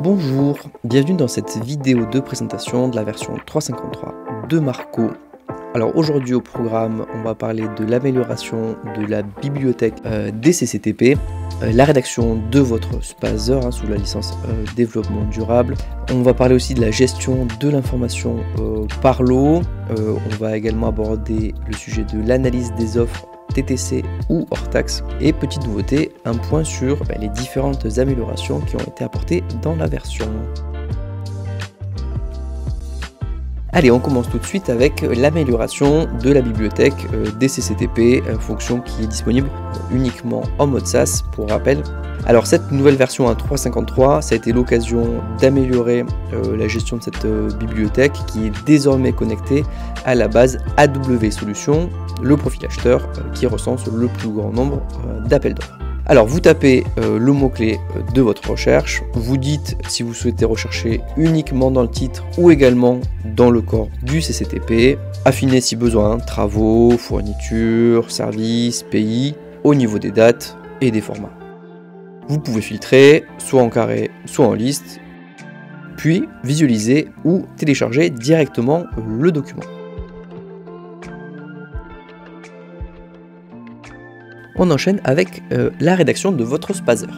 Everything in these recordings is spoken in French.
Bonjour, bienvenue dans cette vidéo de présentation de la version 3.53 de Marco. Alors aujourd'hui au programme, on va parler de l'amélioration de la bibliothèque DCCTP, la rédaction de votre spazer sous la licence développement durable. On va parler aussi de la gestion de l'information par lot. On va également aborder le sujet de l'analyse des offres TTC ou hors taxe. Et petite nouveauté, un point sur les différentes améliorations qui ont été apportées dans la version. Allez, on commence tout de suite avec l'amélioration de la bibliothèque DCCTP, fonction qui est disponible uniquement en mode SaaS pour rappel. Alors cette nouvelle version 3.53, ça a été l'occasion d'améliorer la gestion de cette bibliothèque qui est désormais connectée à la base AW Solutions, le profil acheteur qui recense le plus grand nombre d'appels d'offres. Alors vous tapez le mot-clé de votre recherche, vous dites si vous souhaitez rechercher uniquement dans le titre ou également dans le corps du CCTP, affiner si besoin, travaux, fournitures, services, pays, au niveau des dates et des formats. Vous pouvez filtrer, soit en carré, soit en liste, puis visualiser ou télécharger directement le document. On enchaîne avec la rédaction de votre spazer.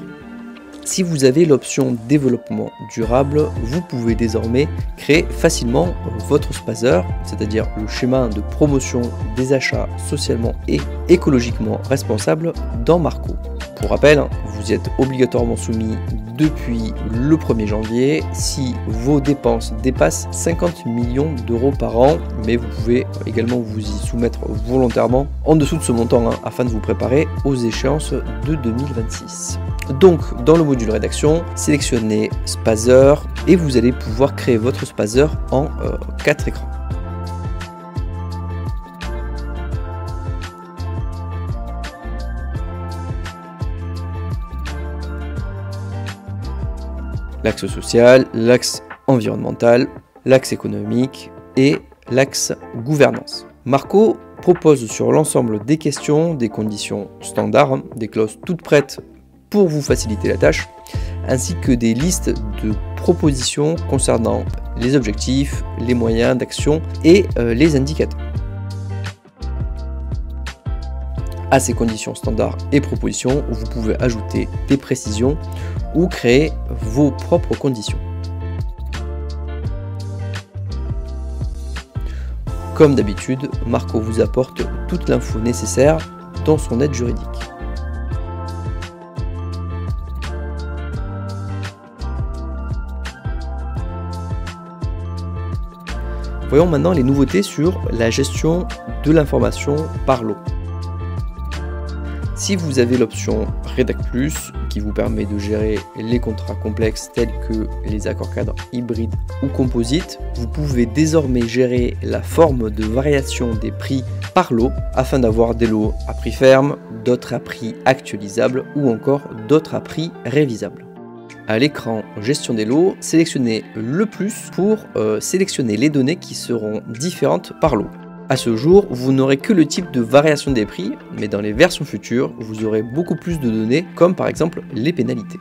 Si vous avez l'option développement durable, vous pouvez désormais créer facilement votre spazer, c'est-à-dire le schéma de promotion des achats socialement et écologiquement responsables dans Marco. Pour rappel, vous y êtes obligatoirement soumis depuis le 1er janvier si vos dépenses dépassent 50 millions d'euros par an, mais vous pouvez également vous y soumettre volontairement en dessous de ce montant afin de vous préparer aux échéances de 2026. Donc, dans le module rédaction, sélectionnez Spazer et vous allez pouvoir créer votre spazer en 4 écrans. L'axe social, l'axe environnemental, l'axe économique et l'axe gouvernance. Marco propose sur l'ensemble des questions des conditions standards, des clauses toutes prêtes pour vous faciliter la tâche, ainsi que des listes de propositions concernant les objectifs, les moyens d'action et les indicateurs. À ces conditions standards et propositions, vous pouvez ajouter des précisions ou créer vos propres conditions. Comme d'habitude, Marco vous apporte toute l'info nécessaire dans son aide juridique. Voyons maintenant les nouveautés sur la gestion de l'information par lot. Si vous avez l'option Redact Plus qui vous permet de gérer les contrats complexes tels que les accords cadres hybrides ou composites, vous pouvez désormais gérer la forme de variation des prix par lot afin d'avoir des lots à prix ferme, d'autres à prix actualisables ou encore d'autres à prix révisables. À l'écran Gestion des lots, sélectionnez le plus pour sélectionner les données qui seront différentes par lot. À ce jour, vous n'aurez que le type de variation des prix, mais dans les versions futures, vous aurez beaucoup plus de données, comme par exemple les pénalités.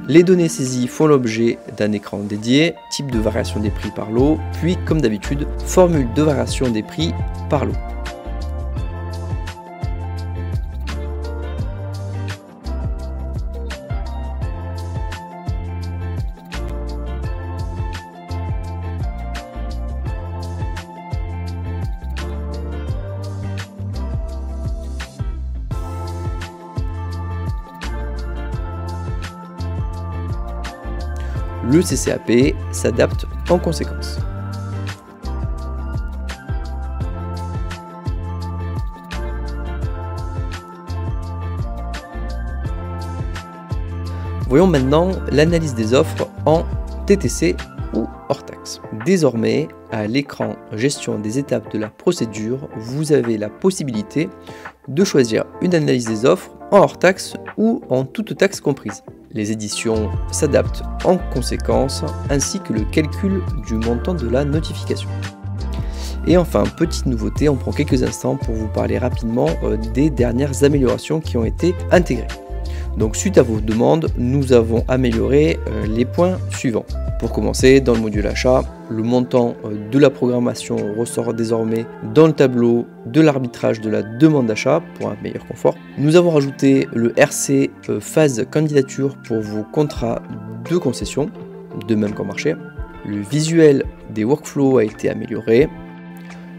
Les données saisies font l'objet d'un écran dédié, type de variation des prix par lot, puis comme d'habitude, formule de variation des prix par lot. Le CCAP s'adapte en conséquence. Voyons maintenant l'analyse des offres en TTC ou hors taxe. Désormais, à l'écran Gestion des étapes de la procédure, vous avez la possibilité de choisir une analyse des offres en hors taxe ou en toute taxe comprise. Les éditions s'adaptent en conséquence, ainsi que le calcul du montant de la notification. Et enfin, petite nouveauté, on prend quelques instants pour vous parler rapidement des dernières améliorations qui ont été intégrées. Donc suite à vos demandes, nous avons amélioré les points suivants. Pour commencer, dans le module achat, le montant de la programmation ressort désormais dans le tableau de l'arbitrage de la demande d'achat pour un meilleur confort. Nous avons rajouté le RC phase candidature pour vos contrats de concession, de même qu'en marché. Le visuel des workflows a été amélioré.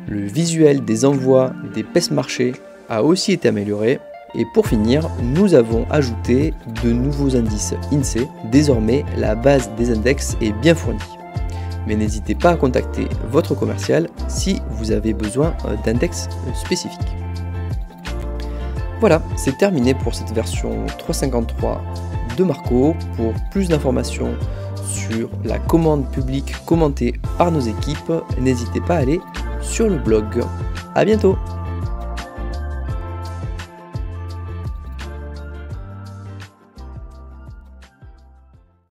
Le visuel des envois des PES marchés a aussi été amélioré. Et pour finir, nous avons ajouté de nouveaux indices INSEE. Désormais, la base des index est bien fournie. Mais n'hésitez pas à contacter votre commercial si vous avez besoin d'index spécifiques. Voilà, c'est terminé pour cette version 3.53 de Marco. Pour plus d'informations sur la commande publique commentée par nos équipes, n'hésitez pas à aller sur le blog. À bientôt!